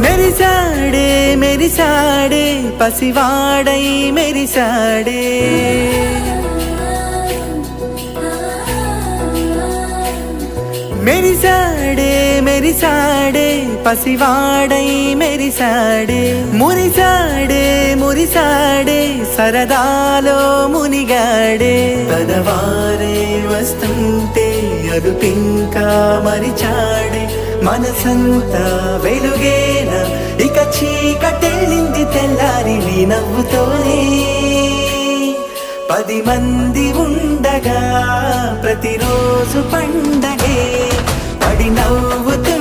మెరిసాడే మెరిసాడే పసివాడై మెరిసాడే మెరిసాడే మెరిసాడే పసివాడై మెరిసాడే మురిసాడే మురిసాడే సరదాలో మునిగాడే పదవారే వస్తుంటే అదుపింకా మరిచాడే మనసంతా వెలుగేన ఇక చీకటెళ్ళింది తెల్లారి నీ నవ్వుతోనే 10 మంది ఉండగా ప్రతిరోజు పండగే పడి నవ్వుతూ